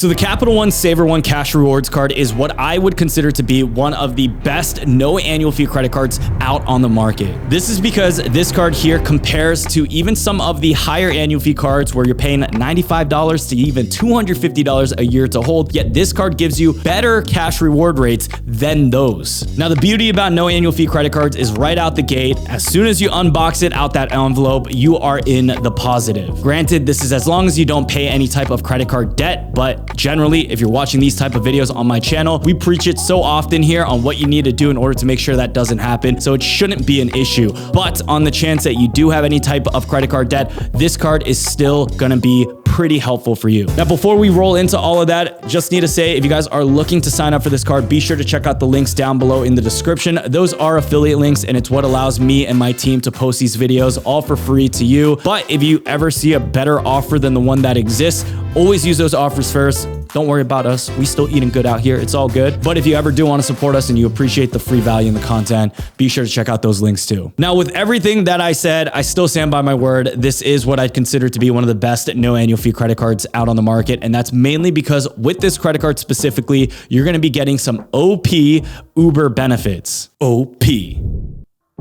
So the Capital One Savor One Cash Rewards card is what I would consider to be one of the best no annual fee credit cards out on the market. This is because this card here compares to even some of the higher annual fee cards where you're paying $95 to even $250 a year to hold, yet this card gives you better cash reward rates than those. Now, the beauty about no annual fee credit cards is right out the gate, as soon as you unbox it out that envelope, you are in the positive. Granted, this is as long as you don't pay any type of credit card debt, but generally, if you're watching these type of videos on my channel, we preach it so often here on what you need to do in order to make sure that doesn't happen. So it shouldn't be an issue. But on the chance that you do have any type of credit card debt, this card is still gonna be pretty helpful for you. Now, before we roll into all of that, just need to say, if you guys are looking to sign up for this card, be sure to check out the links down below in the description. Those are affiliate links, and it's what allows me and my team to post these videos all for free to you. But if you ever see a better offer than the one that exists, always use those offers first. Don't worry about us. We still eating good out here. It's all good. But if you ever do want to support us and you appreciate the free value in the content, be sure to check out those links too. Now, with everything that I said, I still stand by my word. This is what I'd consider to be one of the best no annual fee credit cards out on the market. And that's mainly because with this credit card specifically, you're going to be getting some OP Uber benefits. OP.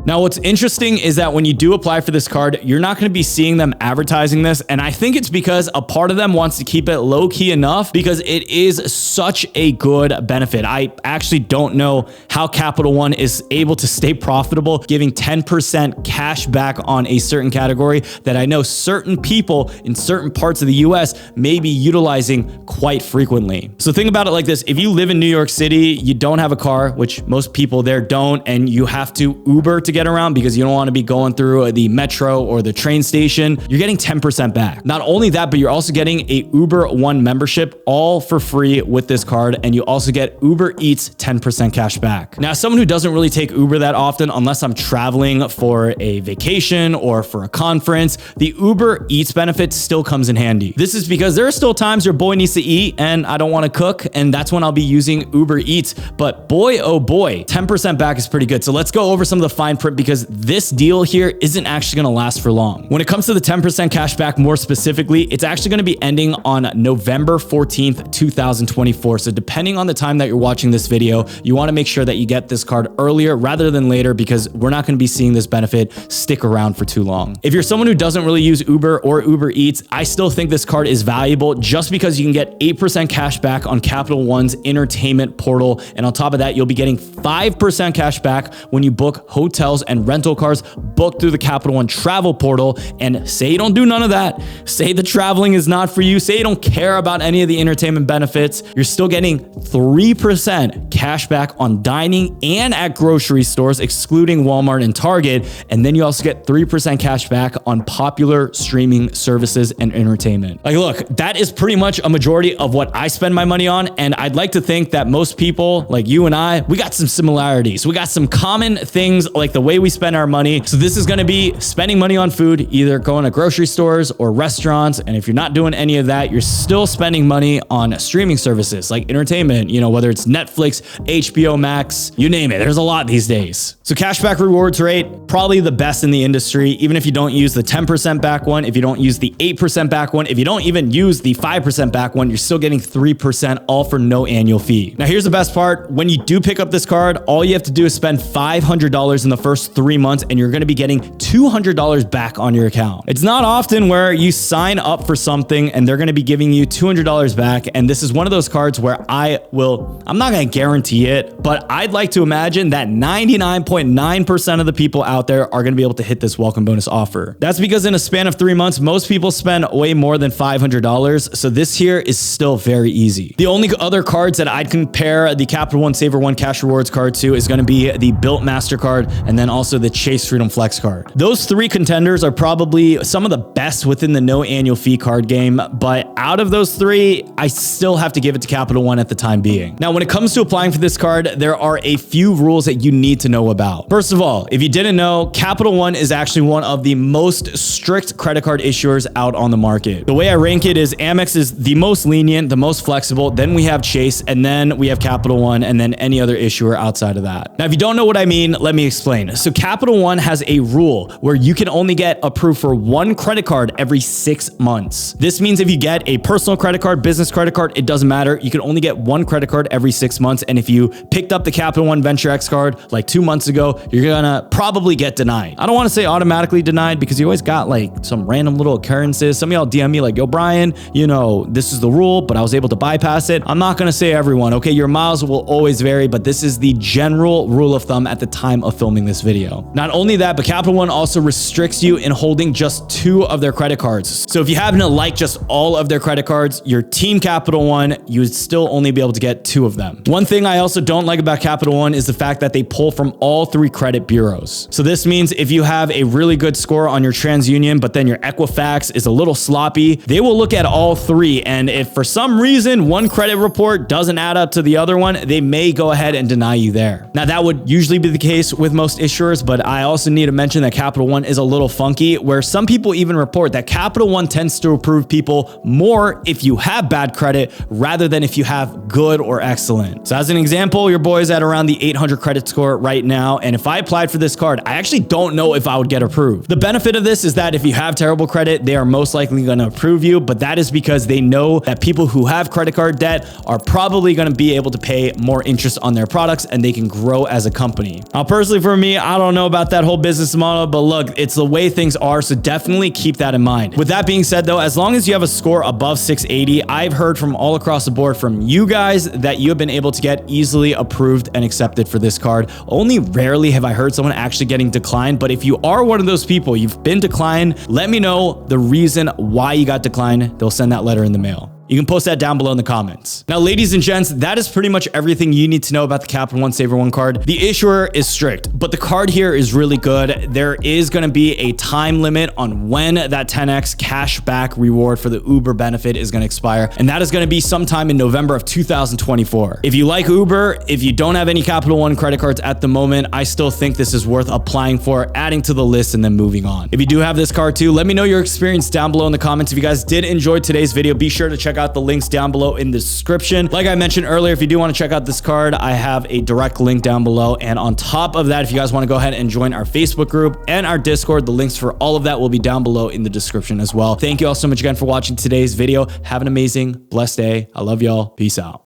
Now, what's interesting is that when you do apply for this card, you're not going to be seeing them advertising this. And I think it's because a part of them wants to keep it low key enough because it is such a good benefit. I actually don't know how Capital One is able to stay profitable, giving 10% cash back on a certain category that I know certain people in certain parts of the US may be utilizing quite frequently. So think about it like this. If you live in New York City, you don't have a car, which most people there don't, and you have to Uber to get around because you don't want to be going through the metro or the train station, you're getting 10% back. Not only that, but you're also getting a Uber One membership all for free with this card. And you also get Uber Eats 10% cash back. Now, as someone who doesn't really take Uber that often, unless I'm traveling for a vacation or for a conference, the Uber Eats benefit still comes in handy. This is because there are still times your boy needs to eat and I don't want to cook. And that's when I'll be using Uber Eats. But boy, oh boy, 10% back is pretty good. So let's go over some of the fine print because this deal here isn't actually going to last for long. When it comes to the 10% cash back more specifically, it's actually going to be ending on November 14th, 2024. So depending on the time that you're watching this video, you want to make sure that you get this card earlier rather than later because we're not going to be seeing this benefit stick around for too long. If you're someone who doesn't really use Uber or Uber Eats, I still think this card is valuable just because you can get 8% cash back on Capital One's entertainment portal. And on top of that, you'll be getting 5% cash back when you book hotels and rental cars booked through the Capital One travel portal. And say you don't do none of that. Say the traveling is not for you. Say you don't care about any of the entertainment benefits. You're still getting 3% cash back on dining and at grocery stores, excluding Walmart and Target. And then you also get 3% cash back on popular streaming services and entertainment. Like, look, that is pretty much a majority of what I spend my money on. And I'd like to think that most people like you and I, we got some similarities. We got some common things like the way we spend our money. So this is going to be spending money on food, either going to grocery stores or restaurants. And if you're not doing any of that, you're still spending money on streaming services like entertainment, you know, whether it's Netflix, HBO Max, you name it. There's a lot these days. So cashback rewards rate, probably the best in the industry. Even if you don't use the 10% back one, if you don't use the 8% back one, if you don't even use the 5% back one, you're still getting 3% all for no annual fee. Now, here's the best part. When you do pick up this card, all you have to do is spend $500 in the first 3 months and you're going to be getting $200 back on your account. It's not often where you sign up for something and they're going to be giving you $200 back. And this is one of those cards where I'm not going to guarantee it, but I'd like to imagine that 99.9% of the people out there are going to be able to hit this welcome bonus offer. That's because in a span of 3 months, most people spend way more than $500. So this here is still very easy. The only other cards that I'd compare the Capital One Savor One Cash Rewards card to is going to be the Bilt MasterCard and then also the Chase Freedom Flex card. Those three contenders are probably some of the best within the no annual fee card game, but out of those three, I still have to give it to Capital One at the time being. Now, when it comes to applying for this card, there are a few rules that you need to know about. First of all, if you didn't know, Capital One is actually one of the most strict credit card issuers out on the market. The way I rank it is Amex is the most lenient, the most flexible, then we have Chase, and then we have Capital One, and then any other issuer outside of that. Now, if you don't know what I mean, let me explain. One. So Capital One has a rule where you can only get approved for one credit card every 6 months. This means if you get a personal credit card, business credit card, it doesn't matter. You can only get one credit card every 6 months. And if you picked up the Capital One Venture X card like 2 months ago, you're gonna probably get denied. I don't want to say automatically denied because you always got like some random little occurrences. Some of y'all DM me like, yo, Brian, you know, this is the rule, but I was able to bypass it. I'm not gonna say everyone, okay? Your miles will always vary, but this is the general rule of thumb at the time of filming this video. Not only that, but Capital One also restricts you in holding just 2 of their credit cards. So if you happen to like just all of their credit cards, your team Capital One, you would still only be able to get 2 of them. One thing I also don't like about Capital One is the fact that they pull from all 3 credit bureaus. So this means if you have a really good score on your TransUnion, but then your Equifax is a little sloppy, they will look at all 3. And if for some reason one credit report doesn't add up to the other one, they may go ahead and deny you there. Now that would usually be the case with most issuers, but I also need to mention that Capital One is a little funky, where some people even report that Capital One tends to approve people more if you have bad credit rather than if you have good or excellent. So as an example, your boy's at around the 800 credit score right now, and if I applied for this card, I actually don't know if I would get approved. The benefit of this is that if you have terrible credit, they are most likely going to approve you, but that is because they know that people who have credit card debt are probably going to be able to pay more interest on their products and they can grow as a company. Now, personally for me, I don't know about that whole business model, but look, it's the way things are, so definitely keep that in mind. With that being said though, as long as you have a score above 680, I've heard from all across the board from you guys that you have been able to get easily approved and accepted for this card. Only rarely have I heard someone actually getting declined, but if you are one of those people, you've been declined, let me know the reason why you got declined. They'll send that letter in the mail. You can post that down below in the comments. Now, ladies and gents, that is pretty much everything you need to know about the Capital One Saver One card. The issuer is strict, but the card here is really good. There is going to be a time limit on when that 10x cash back reward for the Uber benefit is going to expire, and that is going to be sometime in November of 2024. If you like Uber, if you don't have any Capital One credit cards at the moment, I still think this is worth applying for, adding to the list, and then moving on. If you do have this card too, let me know your experience down below in the comments. If you guys did enjoy today's video, be sure to check out the links down below in the description. Like I mentioned earlier, if you do want to check out this card, I have a direct link down below. And on top of that, if you guys want to go ahead and join our Facebook group and our Discord, the links for all of that will be down below in the description as well. Thank you all so much again for watching today's video. Have an amazing, blessed day. I love y'all. Peace out.